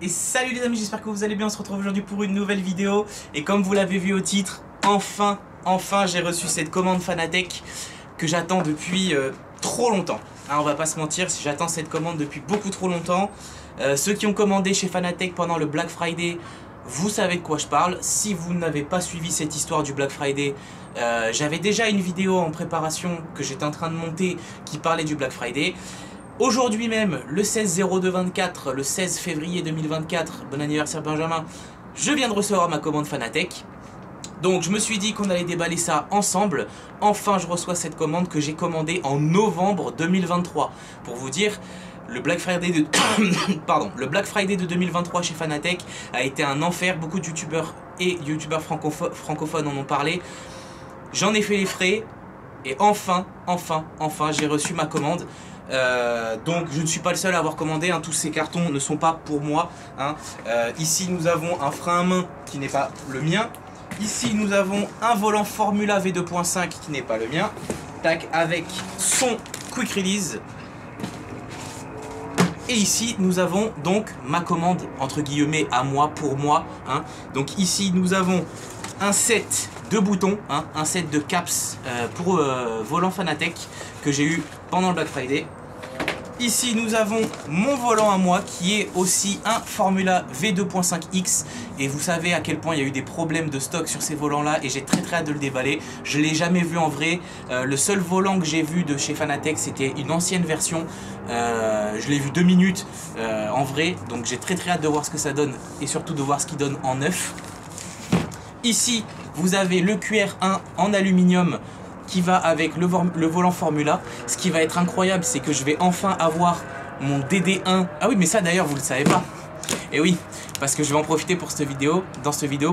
Et salut les amis, j'espère que vous allez bien. On se retrouve aujourd'hui pour une nouvelle vidéo. Et comme vous l'avez vu au titre, enfin j'ai reçu cette commande Fanatec que j'attends depuis trop longtemps. Hein, on va pas se mentir, j'attends cette commande depuis beaucoup trop longtemps. Ceux qui ont commandé chez Fanatec pendant le Black Friday, vous savez de quoi je parle. Si vous n'avez pas suivi cette histoire du Black Friday, j'avais déjà une vidéo en préparation que j'étais en train de monter qui parlait du Black Friday. Aujourd'hui même, le 16/02/24, le 16 février 2024, bon anniversaire Benjamin, je viens de recevoir ma commande Fanatec. Donc je me suis dit qu'on allait déballer ça ensemble. Enfin je reçois cette commande que j'ai commandée en novembre 2023. Pour vous dire, le Black Friday de le Black Friday de 2023 chez Fanatec a été un enfer. Beaucoup de youtubeurs et youtubeurs francophones en ont parlé. J'en ai fait les frais et enfin j'ai reçu ma commande. Donc je ne suis pas le seul à avoir commandé, hein. Tous ces cartons ne sont pas pour moi, hein. Ici nous avons un frein à main qui n'est pas le mien. Ici nous avons un volant Formula V2.5 qui n'est pas le mien. Tac, avec son quick release. Et ici nous avons donc ma commande entre guillemets à moi, pour moi, hein. Donc ici nous avons un set de boutons, hein, un set de caps pour volant Fanatec que j'ai eu pendant le Black Friday. Ici nous avons mon volant à moi qui est aussi un Formula V2.5X. Et vous savez à quel point il y a eu des problèmes de stock sur ces volants là et j'ai très hâte de le déballer. Je ne l'ai jamais vu en vrai. Le seul volant que j'ai vu de chez Fanatec c'était une ancienne version. Je l'ai vu 2 minutes en vrai. Donc j'ai très hâte de voir ce que ça donne et surtout de voir ce qu'il donne en neuf. Ici vous avez le QR1 en aluminium qui va avec le volant Formula. Ce qui va être incroyable, c'est que je vais enfin avoir mon DD1. Ah oui, mais ça d'ailleurs vous le savez pas. Et oui, parce que je vais en profiter pour cette vidéo,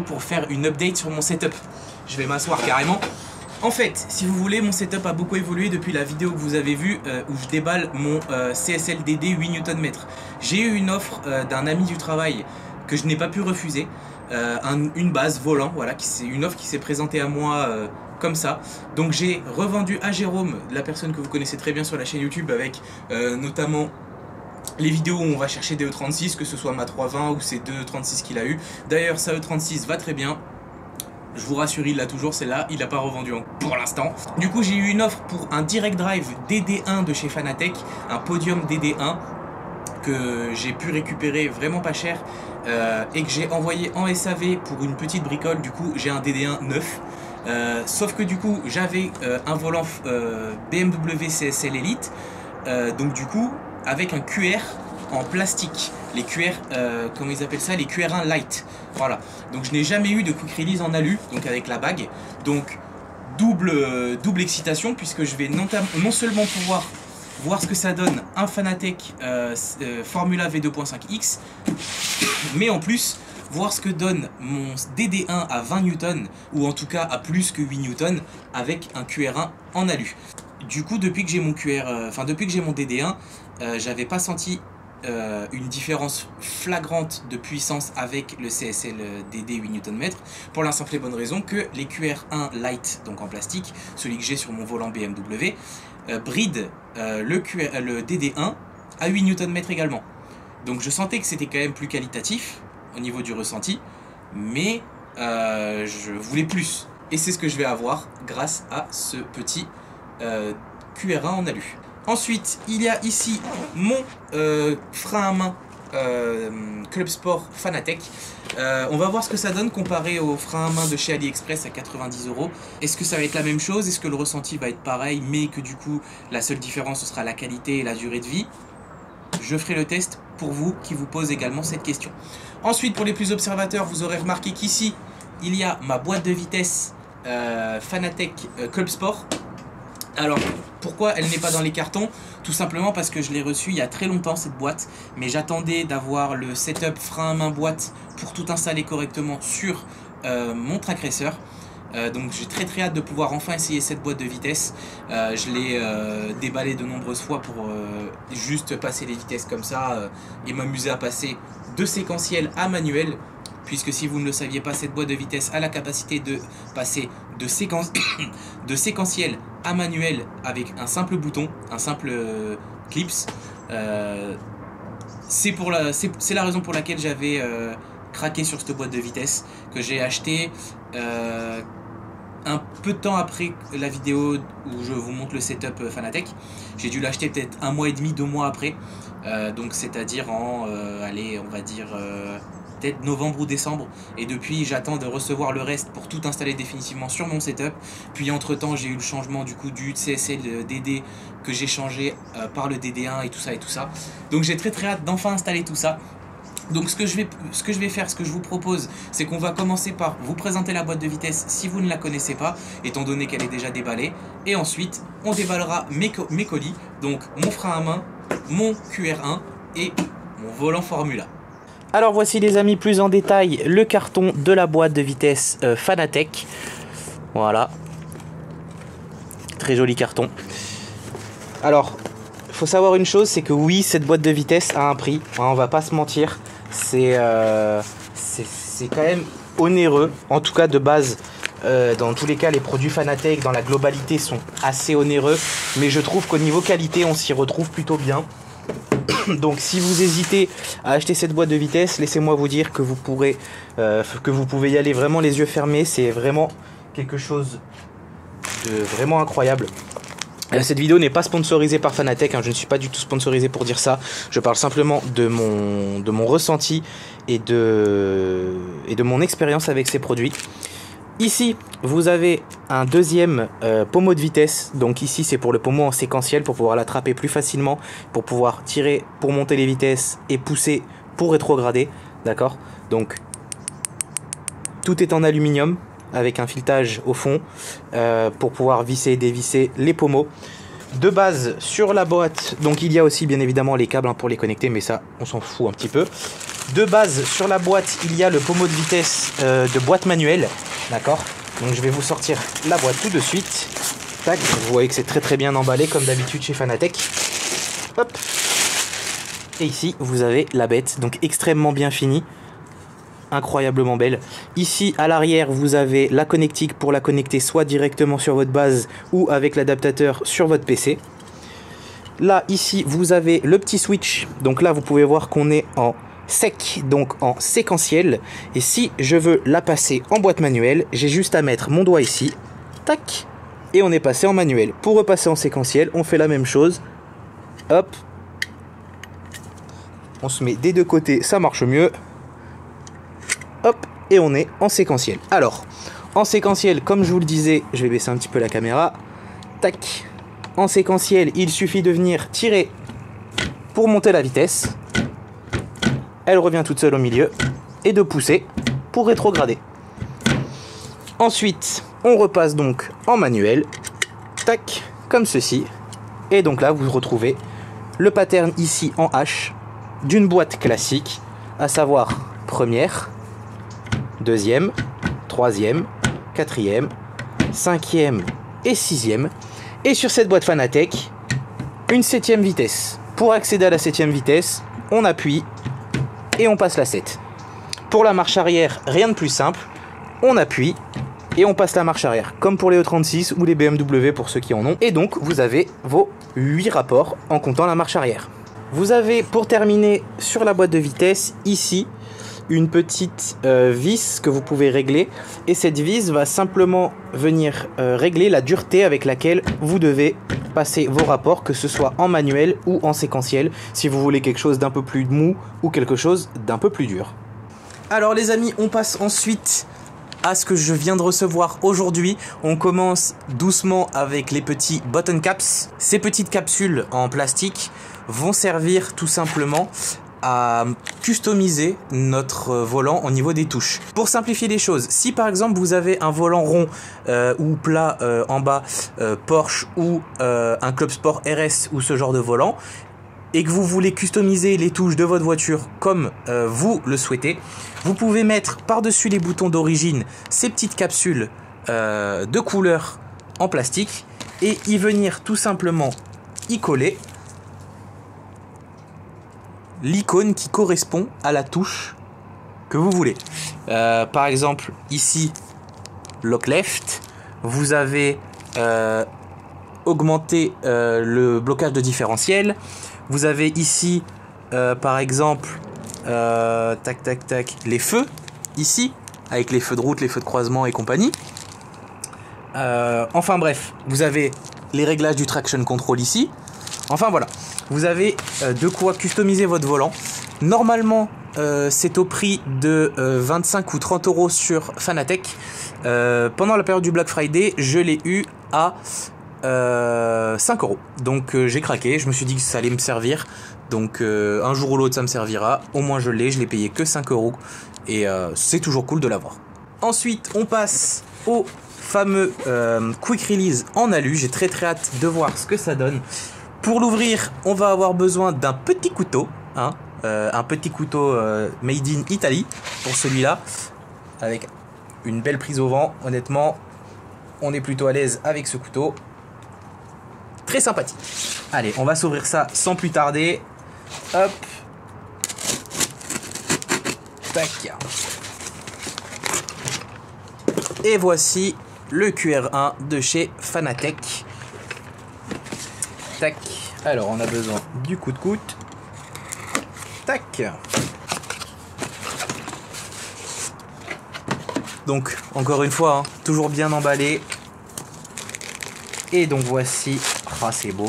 pour faire une update sur mon setup. Je vais m'asseoir carrément. En fait, si vous voulez, mon setup a beaucoup évolué depuis la vidéo que vous avez vue où je déballe mon CSL DD 8 Nm. J'ai eu une offre d'un ami du travail que je n'ai pas pu refuser. Une base volant, voilà, c'est une offre qui s'est présentée à moi comme ça. Donc j'ai revendu à Jérôme, la personne que vous connaissez très bien sur la chaîne YouTube, avec notamment les vidéos où on va chercher des E36, que ce soit ma 320 ou ces deux E36 qu'il a eu. D'ailleurs sa E36 va très bien. Je vous rassure, il l'a toujours, celle-là, il n'a pas revendu pour l'instant. Du coup j'ai eu une offre pour un Direct Drive DD1 de chez Fanatec, un Podium DD1 que j'ai pu récupérer vraiment pas cher et que j'ai envoyé en SAV pour une petite bricole. Du coup j'ai un DD1 neuf. Sauf que du coup j'avais un volant BMW CSL Elite, donc du coup avec un QR en plastique, les QR, comment ils appellent ça, les QR1 Light, voilà. Donc je n'ai jamais eu de quick release en alu, donc avec la bague, donc double excitation puisque je vais non seulement pouvoir voir ce que ça donne un Fanatec Formula V2.5X, mais en plus voir ce que donne mon DD1 à 20 Newton, ou en tout cas à plus que 8 Newton, avec un QR1 en alu. Du coup, depuis que j'ai mon depuis que j'ai mon DD1, j'avais pas senti une différence flagrante de puissance avec le CSL DD 8 Nm, pour la simple et bonne raison que les QR1 Light, donc en plastique, celui que j'ai sur mon volant BMW, bride le DD1 à 8 Nm également. Donc je sentais que c'était quand même plus qualitatif au niveau du ressenti, mais je voulais plus. Et c'est ce que je vais avoir grâce à ce petit QR1 en alu. Ensuite, il y a ici mon frein à main Club Sport Fanatec. On va voir ce que ça donne comparé au frein à main de chez AliExpress à 90 €. Est-ce que ça va être la même chose? Est-ce que le ressenti va être pareil, mais que du coup la seule différence ce sera la qualité et la durée de vie? Je ferai le test pour vous qui vous pose également cette question. Ensuite, pour les plus observateurs, vous aurez remarqué qu'ici il y a ma boîte de vitesse Fanatec Club Sport. Alors pourquoi elle n'est pas dans les cartons? Tout simplement parce que je l'ai reçue il y a très longtemps cette boîte, mais j'attendais d'avoir le setup frein à main boîte pour tout installer correctement sur mon track racer. Donc j'ai très hâte de pouvoir enfin essayer cette boîte de vitesse. Je l'ai déballée de nombreuses fois pour juste passer les vitesses comme ça et m'amuser à passer de séquentiel à manuel. Puisque si vous ne le saviez pas, cette boîte de vitesse a la capacité de passer de séquentiel à manuel avec un simple bouton, un simple clips. c'est la raison pour laquelle j'avais craqué sur cette boîte de vitesse que j'ai acheté un peu de temps après la vidéo où je vous montre le setup Fanatec. J'ai dû l'acheter peut-être 1 mois et demi, 2 mois après, donc c'est-à-dire en allez, on va dire peut-être novembre ou décembre, et depuis j'attends de recevoir le reste pour tout installer définitivement sur mon setup. Puis entre temps j'ai eu le changement du coup du CSL DD que j'ai changé par le DD1 et tout ça, donc j'ai très hâte d'enfin installer tout ça. Donc ce que je vous propose, c'est qu'on va commencer par vous présenter la boîte de vitesse si vous ne la connaissez pas, étant donné qu'elle est déjà déballée. Et ensuite, on déballera mes colis, donc mon frein à main, mon QR1 et mon volant Formula. Alors voici les amis plus en détail le carton de la boîte de vitesse Fanatec. Voilà. Très joli carton. Alors, il faut savoir une chose, c'est que oui, cette boîte de vitesse a un prix, hein, on va pas se mentir. C'est quand même onéreux, en tout cas de base. Dans tous les cas, les produits Fanatec dans la globalité sont assez onéreux, mais je trouve qu'au niveau qualité, on s'y retrouve plutôt bien. Donc si vous hésitez à acheter cette boîte de vitesse, laissez-moi vous dire que vous pouvez y aller vraiment les yeux fermés. C'est vraiment quelque chose de vraiment incroyable. Cette vidéo n'est pas sponsorisée par Fanatec, hein, je ne suis pas du tout sponsorisé pour dire ça. Je parle simplement de mon ressenti et de mon expérience avec ces produits. Ici, vous avez un deuxième pommeau de vitesse. Donc ici, c'est pour le pommeau en séquentiel, pour pouvoir l'attraper plus facilement, pour pouvoir tirer pour monter les vitesses et pousser pour rétrograder. D'accord? Donc, tout est en aluminium, avec un filetage au fond pour pouvoir visser et dévisser les pommeaux. De base sur la boîte, donc il y a aussi bien évidemment les câbles pour les connecter, mais ça on s'en fout un petit peu. De base sur la boîte, il y a le pommeau de vitesse de boîte manuelle, d'accord. Donc je vais vous sortir la boîte tout de suite. Tac, vous voyez que c'est très bien emballé comme d'habitude chez Fanatec. Hop. Et ici vous avez la bête, donc extrêmement bien finie. Incroyablement belle. Ici à l'arrière vous avez la connectique pour la connecter soit directement sur votre base ou avec l'adaptateur sur votre PC. Là ici vous avez le petit switch, donc là vous pouvez voir qu'on est en sec, donc en séquentiel, et si je veux la passer en boîte manuelle, j'ai juste à mettre mon doigt ici, tac, et on est passé en manuel. Pour repasser en séquentiel, on fait la même chose, hop, on se met des deux côtés, ça marche mieux. Hop, et on est en séquentiel. Alors, en séquentiel, comme je vous le disais, je vais baisser un petit peu la caméra. Tac. En séquentiel, il suffit de venir tirer pour monter la vitesse. Elle revient toute seule au milieu. Et de pousser pour rétrograder. Ensuite, on repasse donc en manuel. Tac, comme ceci. Et donc là, vous retrouvez le pattern ici en H d'une boîte classique, à savoir première, deuxième, troisième, quatrième, cinquième et sixième. Et sur cette boîte Fanatec, une 7e vitesse. Pour accéder à la 7e vitesse, on appuie et on passe la 7. Pour la marche arrière, rien de plus simple. On appuie et on passe la marche arrière, comme pour les E36 ou les BMW pour ceux qui en ont. Et donc, vous avez vos 8 rapports en comptant la marche arrière. Vous avez, pour terminer, sur la boîte de vitesse, ici, une petite vis que vous pouvez régler, et cette vis va simplement venir régler la dureté avec laquelle vous devez passer vos rapports, que ce soit en manuel ou en séquentiel, si vous voulez quelque chose d'un peu plus mou ou quelque chose d'un peu plus dur. Alors les amis, on passe ensuite à ce que je viens de recevoir aujourd'hui. On commence doucement avec les petits button caps. Ces petites capsules en plastique vont servir tout simplement à customiser notre volant au niveau des touches. Pour simplifier les choses, si par exemple vous avez un volant rond ou plat en bas, Porsche ou un Club Sport RS ou ce genre de volant, et que vous voulez customiser les touches de votre voiture comme vous le souhaitez, vous pouvez mettre par-dessus les boutons d'origine ces petites capsules de couleur en plastique et y venir tout simplement y coller l'icône qui correspond à la touche que vous voulez. Par exemple, ici, Lock Left, vous avez augmenté le blocage de différentiel. Vous avez ici par exemple, tac tac tac, les feux, ici, avec les feux de route, les feux de croisement et compagnie. Enfin bref, vous avez les réglages du traction control ici. Enfin voilà, vous avez de quoi customiser votre volant. Normalement, c'est au prix de 25 ou 30 euros sur Fanatec. Pendant la période du Black Friday, je l'ai eu à 5 euros. Donc j'ai craqué, je me suis dit que ça allait me servir. Donc un jour ou l'autre ça me servira. Au moins je l'ai payé que 5 euros. Et c'est toujours cool de l'avoir. Ensuite on passe au fameux Quick Release en alu. J'ai très hâte de voir ce que ça donne. Pour l'ouvrir, on va avoir besoin d'un petit couteau, hein, un petit couteau made in Italy pour celui-là, avec une belle prise au vent. Honnêtement, on est plutôt à l'aise avec ce couteau. Très sympathique. Allez, on va s'ouvrir ça sans plus tarder. Hop. Tac. Et voici le QR1 de chez Fanatec. Tac. Alors, on a besoin du coude-coude. Tac. Donc, encore une fois, hein, toujours bien emballé. Et donc, voici, ah, c'est beau,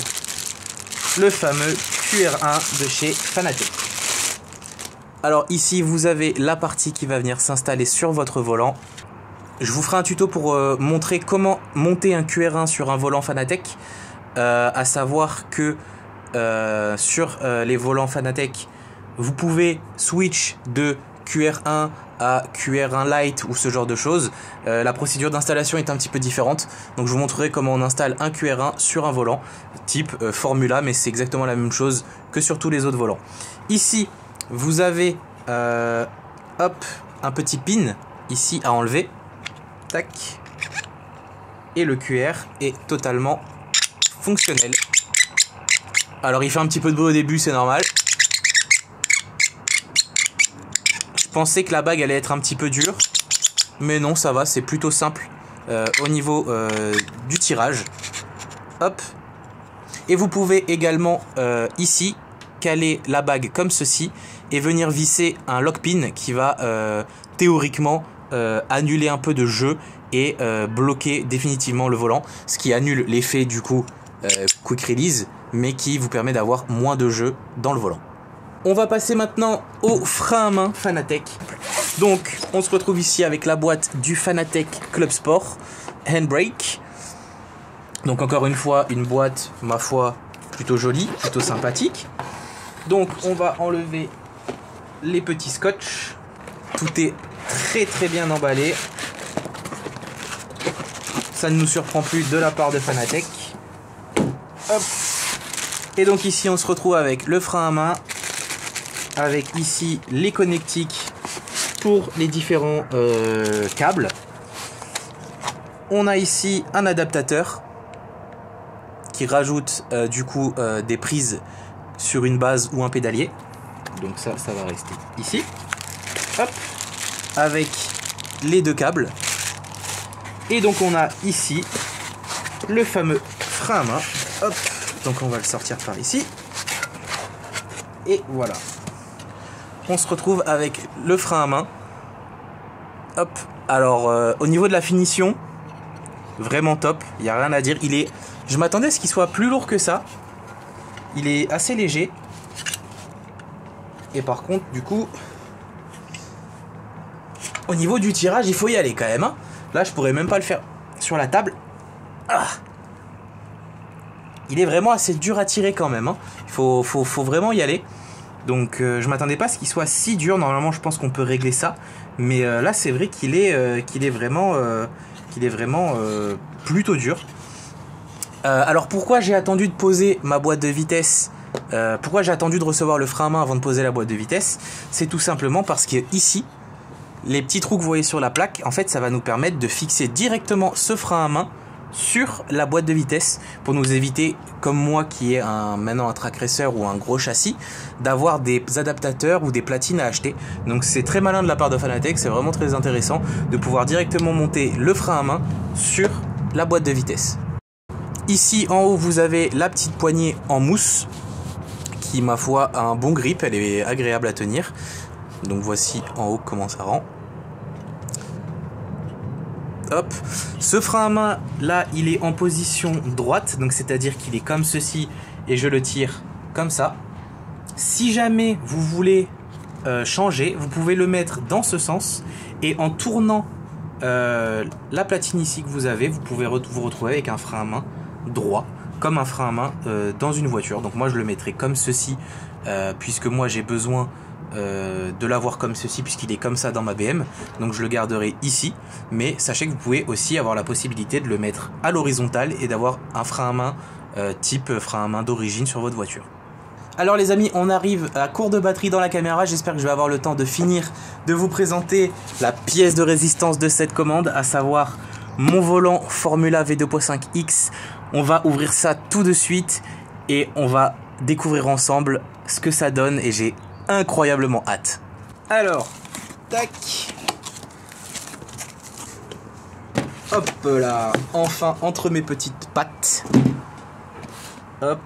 le fameux QR1 de chez Fanatec. Alors, ici, vous avez la partie qui va venir s'installer sur votre volant. Je vous ferai un tuto pour montrer comment monter un QR1 sur un volant Fanatec. À savoir que sur les volants Fanatec, vous pouvez switch de QR1 à QR1 Lite ou ce genre de choses. La procédure d'installation est un petit peu différente. Donc je vous montrerai comment on installe un QR1 sur un volant type Formula, mais c'est exactement la même chose que sur tous les autres volants. Ici, vous avez hop, un petit pin ici à enlever. Tac. Et le QR est totalement fonctionnel. Alors il fait un petit peu de bruit au début, c'est normal. Je pensais que la bague allait être un petit peu dure, mais non, ça va, c'est plutôt simple au niveau du tirage. Hop. Et vous pouvez également ici caler la bague comme ceci et venir visser un lock pin qui va théoriquement annuler un peu de jeu et bloquer définitivement le volant, ce qui annule l'effet du coup Quick Release, mais qui vous permet d'avoir moins de jeu dans le volant. On va passer maintenant au frein à main Fanatec. Donc on se retrouve ici avec la boîte du Fanatec Club Sport Handbrake. Donc encore une fois une boîte, ma foi, plutôt jolie, plutôt sympathique. Donc on va enlever les petits scotch. Tout est très bien emballé. Ça ne nous surprend plus de la part de Fanatec. Hop. Et donc ici on se retrouve avec le frein à main, avec ici les connectiques pour les différents câbles. On a ici un adaptateur qui rajoute du coup des prises sur une base ou un pédalier. Donc ça va rester ici. Hop. Avec les deux câbles. Et donc on a ici le fameux frein à main. Hop. Donc on va le sortir par ici. Et voilà. On se retrouve avec le frein à main. Hop. Alors au niveau de la finition, vraiment top. Il n'y a rien à dire. Je m'attendais à ce qu'il soit plus lourd que ça. Il est assez léger. Et par contre, du coup, au niveau du tirage, il faut y aller quand même. Hein. Là, je pourrais même pas le faire sur la table. Ah. Il est vraiment assez dur à tirer quand même. Hein. Il faut vraiment y aller. Donc, je m'attendais pas à ce qu'il soit si dur. Normalement, je pense qu'on peut régler ça. Mais là, c'est vrai qu'il est vraiment plutôt dur. Alors, pourquoi j'ai attendu de poser ma boîte de vitesse? Pourquoi j'ai attendu de recevoir le frein à main avant de poser la boîte de vitesse? C'est tout simplement parce que ici, les petits trous que vous voyez sur la plaque, en fait, ça va nous permettre de fixer directement ce frein à main sur la boîte de vitesse pour nous éviter, comme moi qui ai maintenant un track racer ou un gros châssis, d'avoir des adaptateurs ou des platines à acheter. Donc c'est très malin de la part de Fanatec, c'est vraiment très intéressant de pouvoir directement monter le frein à main sur la boîte de vitesse. Ici en haut vous avez la petite poignée en mousse qui, ma foi, a un bon grip, elle est agréable à tenir. Donc voici en haut comment ça rend. Hop. Ce frein à main, là, il est en position droite, donc c'est-à-dire qu'il est comme ceci, et je le tire comme ça. Si jamais vous voulez changer, vous pouvez le mettre dans ce sens, et en tournant la platine ici que vous avez, vous pouvez vous retrouver avec un frein à main droit, comme un frein à main dans une voiture. Donc moi je le mettrai comme ceci, puisque moi j'ai besoin de l'avoir comme ceci, puisqu'il est comme ça dans ma BM. Donc je le garderai ici, mais sachez que vous pouvez aussi avoir la possibilité de le mettre à l'horizontale et d'avoir un frein à main type frein à main d'origine sur votre voiture. Alors les amis, on arrive à court de batterie dans la caméra. J'espère que je vais avoir le temps de finir de vous présenter la pièce de résistance de cette commande, à savoir mon volant Formula V2.5X. On va ouvrir ça tout de suite et on va découvrir ensemble ce que ça donne, et j'ai incroyablement hâte. Alors, tac. Hop là, enfin entre mes petites pattes. Hop.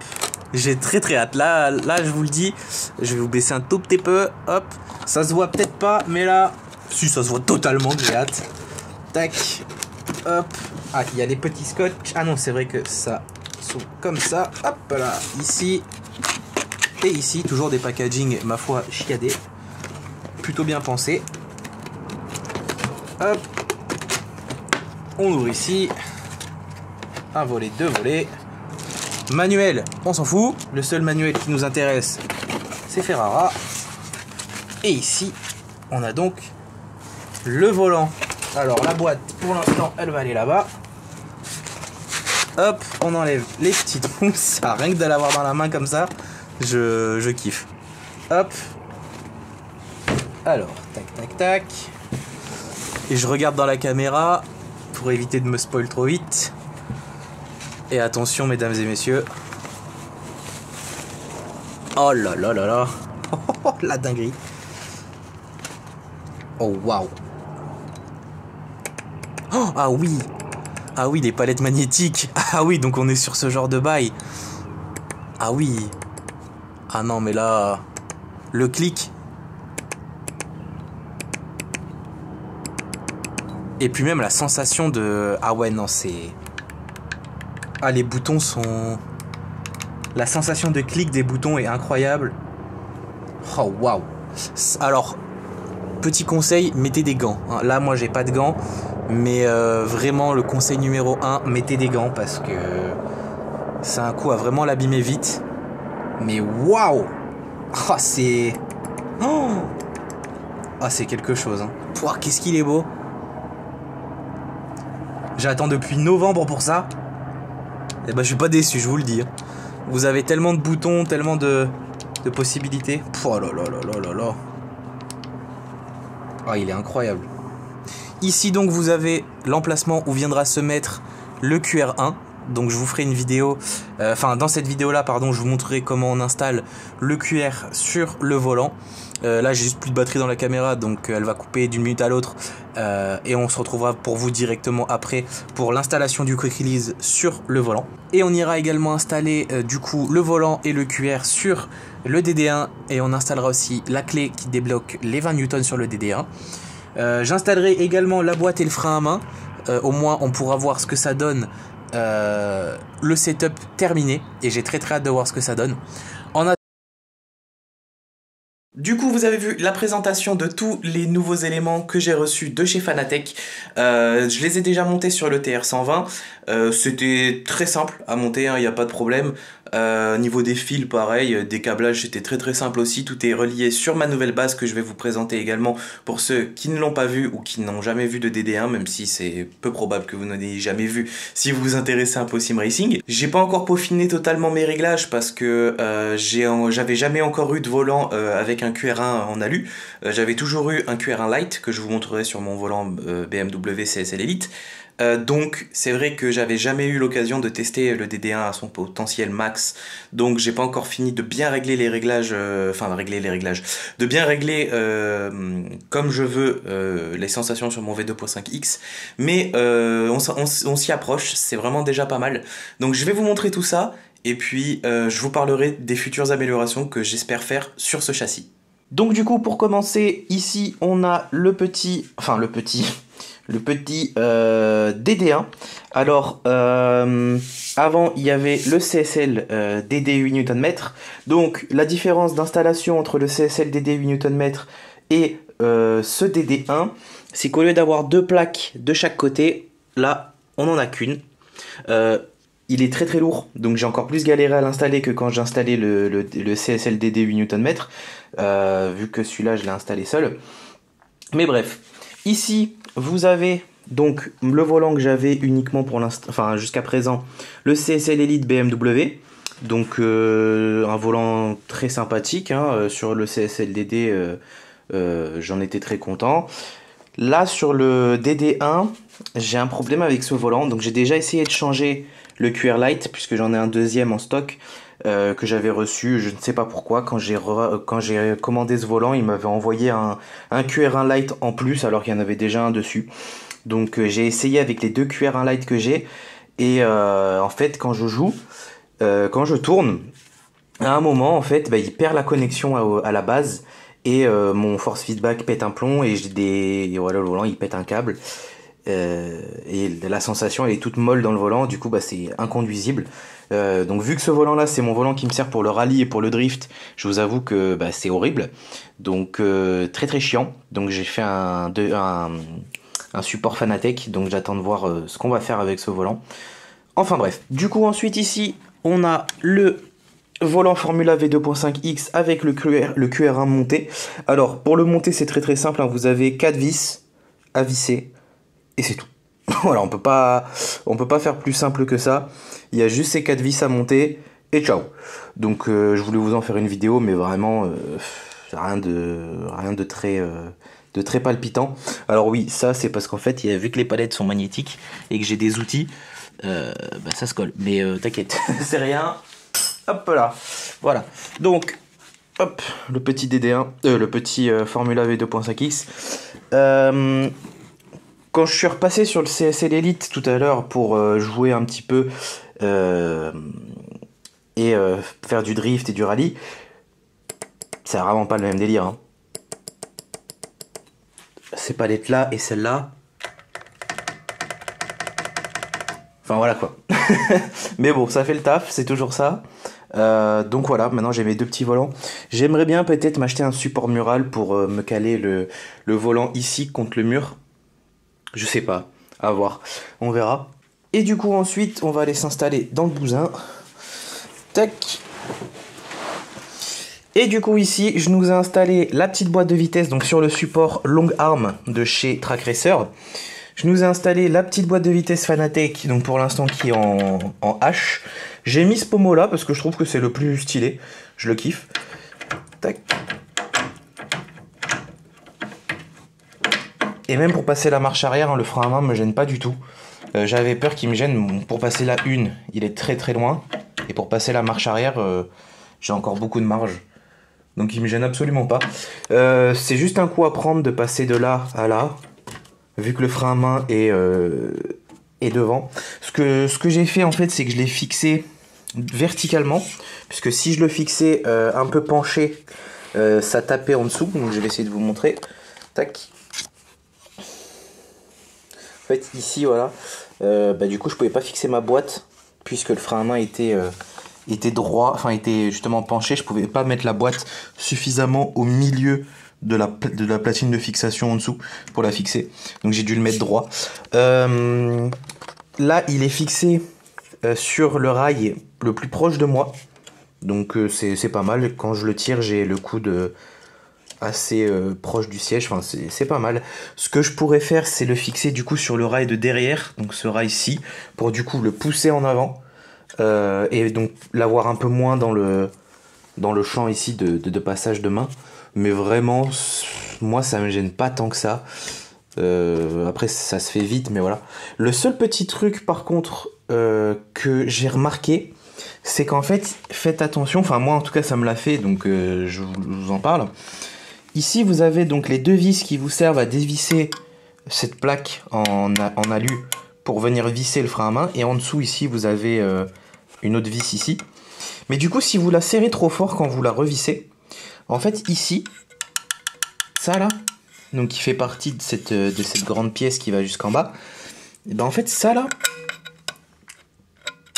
J'ai très hâte. Là, je vous le dis, je vais vous baisser un tout petit peu. Hop, ça se voit peut-être pas, mais là, si, ça se voit totalement que j'ai hâte. Tac, hop. Ah, il y a les petits scotch. Ah non, c'est vrai que ça s'ouvre comme ça. Hop là, ici. Et ici, toujours des packaging, ma foi, chiadés. Plutôt bien pensé. Hop. On ouvre ici. Un volet, deux volets. Manuel, on s'en fout. Le seul manuel qui nous intéresse, c'est Ferrara. Et ici, on a donc le volant. Alors la boîte, pour l'instant, elle va aller là-bas. Hop, on enlève les petites mousses. Ça, rien que de l'avoir dans la main comme ça, je kiffe. Hop. Alors, tac, tac. Et je regarde dans la caméra pour éviter de me spoil trop vite. Et attention, mesdames et messieurs. Oh là là là là. Oh, la dinguerie. Oh waouh. Oh, ah oui. Ah oui, les palettes magnétiques. Ah oui, donc on est sur ce genre de bail. Ah oui. Ah non, mais là, le clic. Et puis même la sensation de... Ah ouais, non, c'est... Ah, les boutons sont... La sensation de clic des boutons est incroyable. Oh, waouh. Alors, petit conseil, mettez des gants. Là, moi, j'ai pas de gants. Mais vraiment, le conseil numéro 1, mettez des gants, parce que c'est un coup à vraiment l'abîmer vite. Mais waouh. Oh, c'est... Oh, ah, c'est quelque chose. Hein. Pouah, qu'est-ce qu'il est beau. J'attends depuis novembre pour ça. Et ben, je suis pas déçu, je vous le dis. Vous avez tellement de boutons, tellement de possibilités. Oh là là là là là là. Ah, il est incroyable. Ici donc vous avez l'emplacement où viendra se mettre le QR1. Donc je vous ferai une vidéo, dans cette vidéo là pardon, je vous montrerai comment on installe le QR sur le volant. Là j'ai juste plus de batterie dans la caméra, donc elle va couper d'une minute à l'autre, et on se retrouvera pour vous directement après pour l'installation du Quick Release sur le volant. Et on ira également installer du coup le volant et le QR sur le DD1, et on installera aussi la clé qui débloque les 20 Newtons sur le DD1. J'installerai également la boîte et le frein à main, au moins on pourra voir ce que ça donne. Le setup terminé, et j'ai très hâte de voir ce que ça donne. Du coup, vous avez vu la présentation de tous les nouveaux éléments que j'ai reçus de chez Fanatec. Je les ai déjà montés sur le TR120. C'était très simple à monter, il n'y a pas de problème. Niveau des fils, pareil, des câblages, c'était très simple aussi. Tout est relié sur ma nouvelle base que je vais vous présenter également pour ceux qui ne l'ont pas vu ou qui n'ont jamais vu de DD1, même si c'est peu probable que vous n'en ayez jamais vu si vous vous intéressez un peu au sim racing. J'ai pas encore peaufiné totalement mes réglages parce que j'avais jamais encore eu de volant avec un QR1 en alu. J'avais toujours eu un QR1 Lite que je vous montrerai sur mon volant BMW CSL Elite. Donc c'est vrai que j'avais jamais eu l'occasion de tester le DD1 à son potentiel max, donc j'ai pas encore fini de bien régler les réglages, de bien régler comme je veux les sensations sur mon V2.5X, mais on s'y approche, c'est vraiment déjà pas mal. Donc je vais vous montrer tout ça, Et puis je vous parlerai des futures améliorations que j'espère faire sur ce châssis. Donc du coup, pour commencer, ici on a le petit DD1. Alors avant il y avait le CSL DD 8 Nm. Donc la différence d'installation entre le CSL DD 8 Nm et ce DD1, c'est qu'au lieu d'avoir deux plaques de chaque côté, là on n'en a qu'une. Il est très très lourd, donc j'ai encore plus galéré à l'installer que quand j'ai installé le CSL DD 8 Nm, vu que celui-là je l'ai installé seul. Mais bref, ici vous avez donc le volant que j'avais uniquement pour l'instant, enfin jusqu'à présent, le CSL Elite BMW. Donc un volant très sympathique, hein, sur le CSL DD, j'en étais très content. Là sur le DD1, j'ai un problème avec ce volant, donc j'ai déjà essayé de changer le QR Lite, puisque j'en ai un deuxième en stock que j'avais reçu, je ne sais pas pourquoi, quand j'ai commandé ce volant, il m'avait envoyé un QR1 Lite en plus, alors qu'il y en avait déjà un dessus. Donc j'ai essayé avec les deux QR1 Lite que j'ai, et en fait quand je joue, quand je tourne, à un moment en fait, il perd la connexion à la base, et mon force feedback pète un plomb, et voilà, le volant il pète un câble. Et la sensation elle est toute molle dans le volant, du coup c'est inconduisible. Donc vu que ce volant là c'est mon volant qui me sert pour le rallye et pour le drift, je vous avoue que c'est horrible, donc très très chiant. Donc j'ai fait un support Fanatec, donc j'attends de voir ce qu'on va faire avec ce volant. Enfin bref, du coup ensuite ici on a le volant Formula V2.5X avec le QR1 monté. Alors pour le monter c'est très très simple, hein. Vous avez 4 vis à visser et c'est tout. Voilà, on peut pas faire plus simple que ça. Il y a juste ces 4 vis à monter et ciao. Donc je voulais vous en faire une vidéo, mais vraiment rien de très palpitant. Alors oui, ça c'est parce qu'en fait, vu que les palettes sont magnétiques et que j'ai des outils, ça se colle. Mais t'inquiète, c'est rien. Hop là, voilà. Donc hop, le petit DD1, le petit Formula V2.5X. Quand je suis repassé sur le CSL Elite tout à l'heure pour jouer un petit peu et faire du drift et du rallye, c'est vraiment pas le même délire, hein. Ces palettes là et celle-là, enfin voilà quoi. Mais bon, ça fait le taf, c'est toujours ça. Donc voilà, maintenant j'ai mes deux petits volants. J'aimerais bien peut-être m'acheter un support mural pour me caler le volant ici contre le mur. Je sais pas, à voir, on verra. Et du coup ensuite on va aller s'installer dans le bousin. Tac. Et du coup ici je nous ai installé la petite boîte de vitesse, donc sur le support long arm de chez Track Racer. Je nous ai installé la petite boîte de vitesse Fanatec, donc pour l'instant qui est en H. J'ai mis ce pommeau là parce que je trouve que c'est le plus stylé, je le kiffe. Tac. Et même pour passer la marche arrière, hein, le frein à main me gêne pas du tout. J'avais peur qu'il me gêne. Pour passer la 1, il est très très loin. Et pour passer la marche arrière, j'ai encore beaucoup de marge. Donc il me gêne absolument pas. C'est juste un coup à prendre de passer de là à là. Vu que le frein à main est devant. Ce que j'ai fait en fait, c'est que je l'ai fixé verticalement. Puisque si je le fixais un peu penché, ça tapait en dessous. Donc je vais essayer de vous montrer. Tac. En fait ici voilà, du coup je pouvais pas fixer ma boîte puisque le frein à main était droit, enfin était justement penché. Je pouvais pas mettre la boîte suffisamment au milieu de la platine de fixation en dessous pour la fixer, donc j'ai dû le mettre droit. Là il est fixé sur le rail le plus proche de moi, donc c'est pas mal. Quand je le tire j'ai le coude assez proche du siège, enfin c'est pas mal. Ce que je pourrais faire c'est le fixer du coup sur le rail de derrière, donc ce rail-ci, pour du coup le pousser en avant et donc l'avoir un peu moins dans le champ ici de passage de main. Mais vraiment moi ça me gêne pas tant que ça. Après ça se fait vite, mais voilà. Le seul petit truc par contre que j'ai remarqué, c'est qu'en fait faites attention, enfin moi en tout cas ça me l'a fait, donc je vous en parle. Ici, vous avez donc les deux vis qui vous servent à dévisser cette plaque en alu pour venir visser le frein à main. Et en dessous, ici, vous avez une autre vis ici. Mais du coup, si vous la serrez trop fort quand vous la revissez, en fait ici, ça là, donc qui fait partie de cette grande pièce qui va jusqu'en bas, et ben en fait ça là,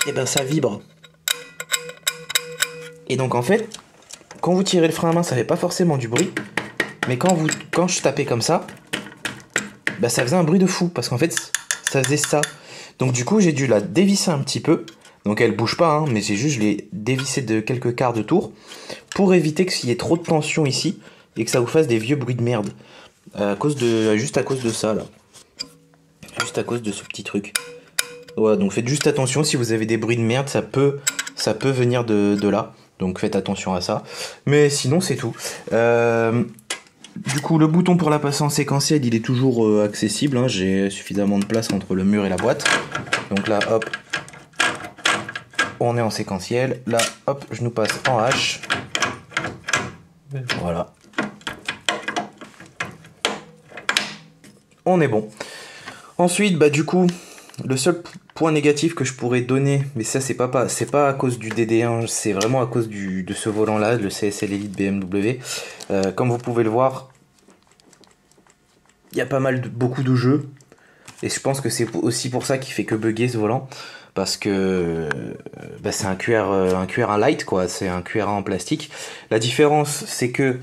et ben ça vibre. Et donc en fait, quand vous tirez le frein à main, ça fait pas forcément du bruit, mais quand je tapais comme ça, bah ça faisait un bruit de fou, parce qu'en fait ça faisait ça. Donc du coup j'ai dû la dévisser un petit peu. Donc elle bouge pas, hein, mais c'est juste je l'ai dévissé de quelques quarts de tour pour éviter qu'il y ait trop de tension ici et que ça vous fasse des vieux bruits de merde. Juste à cause de ça là. Juste à cause de ce petit truc. Ouais, donc faites juste attention, si vous avez des bruits de merde, ça peut venir de là. Donc faites attention à ça. Mais sinon c'est tout. Du coup, le bouton pour la passer en séquentiel, il est toujours accessible, hein. J'ai suffisamment de place entre le mur et la boîte. Donc là, hop, on est en séquentiel. Là, hop, je nous passe en H. Voilà. On est bon. Ensuite, bah du coup, le seul point négatif que je pourrais donner, mais ça c'est pas à cause du DD1, c'est vraiment à cause de ce volant là, le CSL Elite BMW. Comme vous pouvez le voir, il y a beaucoup de jeux, et je pense que c'est aussi pour ça qu'il fait que bugger ce volant, parce que bah, c'est un QR1 light quoi, c'est un QR1 en plastique. La différence c'est que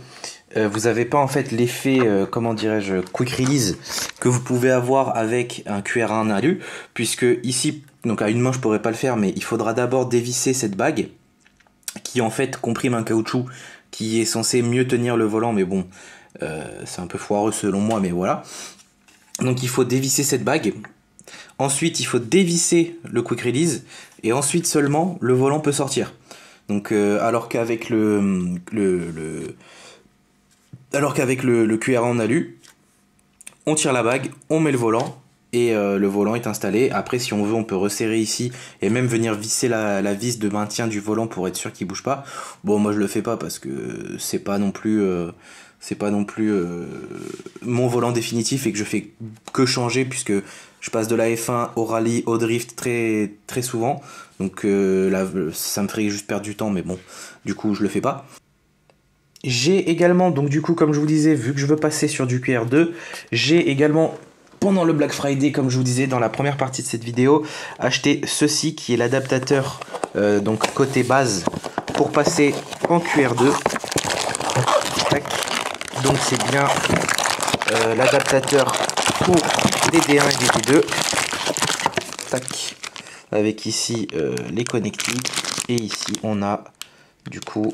vous n'avez pas en fait l'effet, comment dirais-je, quick release que vous pouvez avoir avec un QR1 alu, puisque ici, donc à une main je pourrais pas le faire, mais il faudra d'abord dévisser cette bague qui en fait comprime un caoutchouc qui est censé mieux tenir le volant, mais bon, c'est un peu foireux selon moi, mais voilà. Donc il faut dévisser cette bague. Ensuite, il faut dévisser le quick release et ensuite seulement le volant peut sortir. Donc alors qu'avec le QR en alu, on tire la bague, on met le volant et le volant est installé. Après, si on veut, on peut resserrer ici et même venir visser la vis de maintien du volant pour être sûr qu'il bouge pas. Bon, moi je le fais pas parce que c'est pas non plus mon volant définitif et que je fais que changer puisque je passe de la F1 au rallye, au drift très très souvent. Donc là, ça me ferait juste perdre du temps, mais bon, du coup, je le fais pas. J'ai également, donc du coup, comme je vous disais, vu que je veux passer sur du QR2, j'ai également, pendant le Black Friday, comme je vous disais dans la première partie de cette vidéo, acheté ceci qui est l'adaptateur donc côté base pour passer en QR2. Tac. Donc c'est bien l'adaptateur pour DD1 et DD2. Tac. Avec ici les connectiques et ici on a du coup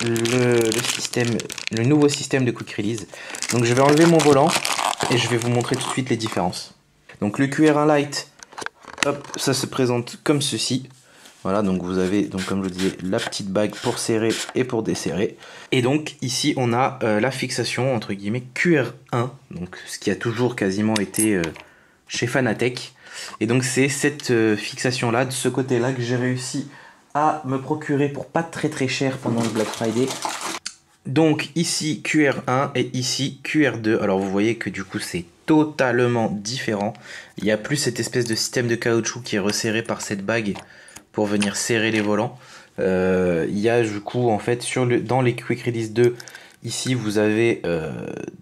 le nouveau système de quick release. Donc je vais enlever mon volant et je vais vous montrer tout de suite les différences. Donc le QR1 Lite, hop, ça se présente comme ceci. Voilà, donc vous avez, donc comme je vous disais, la petite bague pour serrer et pour desserrer. Et donc ici on a la fixation entre guillemets QR1, donc ce qui a toujours quasiment été chez Fanatec. Et donc c'est cette fixation là, de ce côté là, que j'ai réussi à me procurer pour pas très très cher pendant le Black Friday. Donc ici QR1 et ici QR2. Alors vous voyez que du coup c'est totalement différent. Il n'y a plus cette espèce de système de caoutchouc qui est resserré par cette bague pour venir serrer les volants. Il y a du coup en fait dans les Quick Release 2, ici vous avez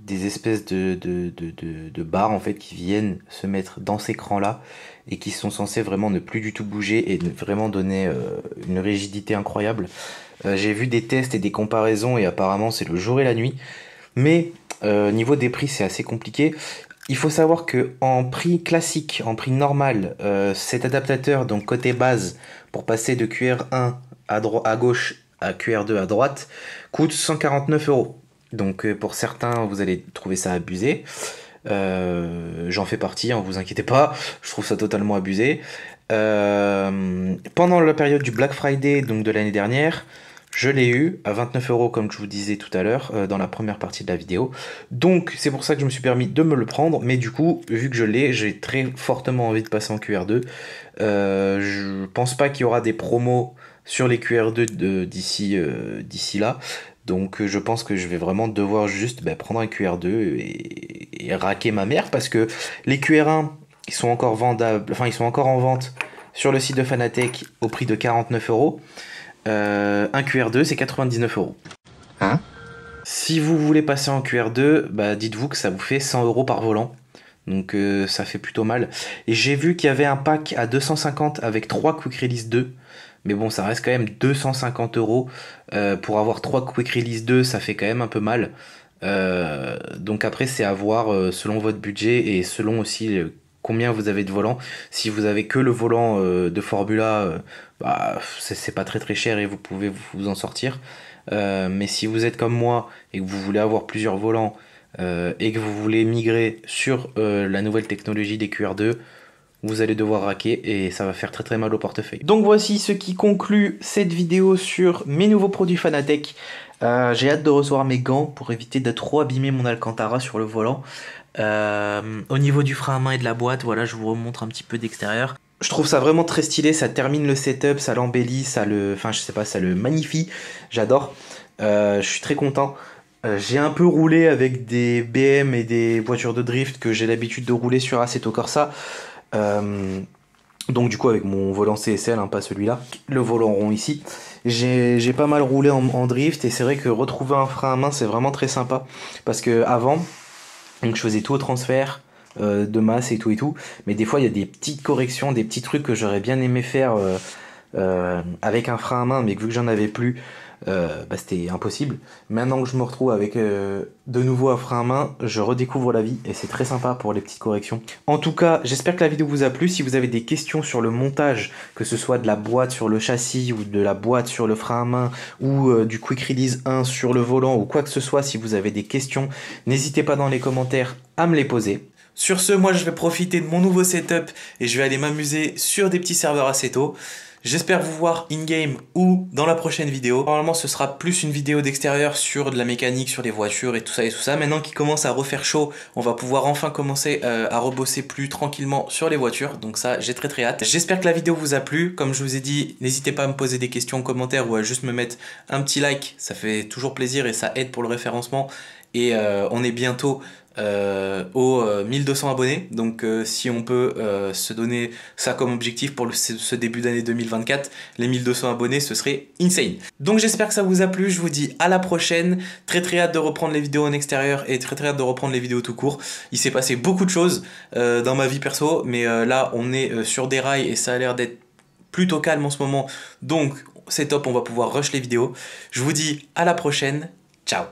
des espèces de barres en fait qui viennent se mettre dans ces crans là et qui sont censés vraiment ne plus du tout bouger et vraiment donner une rigidité incroyable. J'ai vu des tests et des comparaisons et apparemment c'est le jour et la nuit. Mais niveau des prix c'est assez compliqué. Il faut savoir que en prix classique, en prix normal, cet adaptateur, donc côté base, pour passer de QR1 à gauche à QR2 à droite, coûte 149 €. Donc pour certains, vous allez trouver ça abusé. J'en fais partie, hein, vous inquiétez pas, je trouve ça totalement abusé. Pendant la période du Black Friday, donc de l'année dernière, je l'ai eu à 29 € comme je vous disais tout à l'heure dans la première partie de la vidéo. Donc c'est pour ça que je me suis permis de me le prendre. Mais du coup, vu que je l'ai, j'ai très fortement envie de passer en QR2. Je pense pas qu'il y aura des promos sur les QR2 d'ici là. Donc je pense que je vais vraiment devoir juste prendre un QR2 et raquer ma mère. Parce que les QR1 ils sont encore vendables, enfin ils sont encore en vente sur le site de Fanatec au prix de 49 €. Un QR2 c'est 99 €. Hein? Si vous voulez passer en QR2, bah dites-vous que ça vous fait 100 € par volant. Donc ça fait plutôt mal. Et j'ai vu qu'il y avait un pack à 250 avec 3 Quick Release 2. Mais bon, ça reste quand même 250 €. Pour avoir 3 Quick Release 2, ça fait quand même un peu mal. Donc après, c'est à voir selon votre budget et selon aussi combien vous avez de volants. Si vous avez que le volant de Formula, bah, c'est pas très cher et vous pouvez vous en sortir. Mais si vous êtes comme moi et que vous voulez avoir plusieurs volants et que vous voulez migrer sur la nouvelle technologie des QR2, vous allez devoir raquer et ça va faire très mal au portefeuille. Donc voici ce qui conclut cette vidéo sur mes nouveaux produits Fanatec. J'ai hâte de recevoir mes gants pour éviter de trop abîmer mon Alcantara sur le volant. Au niveau du frein à main et de la boîte, voilà, je vous remontre un petit peu d'extérieur. Je trouve ça vraiment très stylé, ça termine le setup, ça l'embellit, ça le magnifie, j'adore. Je suis très content. J'ai un peu roulé avec des BM et des voitures de drift que j'ai l'habitude de rouler sur Assetto Corsa. Donc du coup avec mon volant CSL, hein, pas celui-là, le volant rond ici, j'ai pas mal roulé en drift et c'est vrai que retrouver un frein à main c'est vraiment très sympa parce que avant donc je faisais tout au transfert de masse et tout, mais des fois il y a des petites corrections, des petits trucs que j'aurais bien aimé faire avec un frein à main, mais que vu que j'en avais plus, bah, c'était impossible. Maintenant que je me retrouve avec de nouveau un frein à main, je redécouvre la vie et c'est très sympa pour les petites corrections. En tout cas, j'espère que la vidéo vous a plu. Si vous avez des questions sur le montage, que ce soit de la boîte sur le châssis ou de la boîte sur le frein à main ou du Quick Release 1 sur le volant ou quoi que ce soit, si vous avez des questions, n'hésitez pas dans les commentaires à me les poser. Sur ce, moi je vais profiter de mon nouveau setup et je vais aller m'amuser sur des petits serveurs Assetto. J'espère vous voir in-game ou dans la prochaine vidéo. Normalement, ce sera plus une vidéo d'extérieur sur de la mécanique, sur les voitures et tout ça. Maintenant qu'il commence à refaire chaud, on va pouvoir enfin commencer à rebosser plus tranquillement sur les voitures. Donc ça, j'ai très hâte. J'espère que la vidéo vous a plu. Comme je vous ai dit, n'hésitez pas à me poser des questions en commentaire ou à juste me mettre un petit like. Ça fait toujours plaisir et ça aide pour le référencement. Et on est bientôt aux 1200 abonnés, donc si on peut se donner ça comme objectif pour ce début d'année 2024, les 1200 abonnés, ce serait insane. Donc j'espère que ça vous a plu, je vous dis à la prochaine, très hâte de reprendre les vidéos en extérieur et très hâte de reprendre les vidéos tout court. Il s'est passé beaucoup de choses dans ma vie perso, mais là on est sur des rails et ça a l'air d'être plutôt calme en ce moment, donc c'est top, on va pouvoir rush les vidéos. Je vous dis à la prochaine, ciao.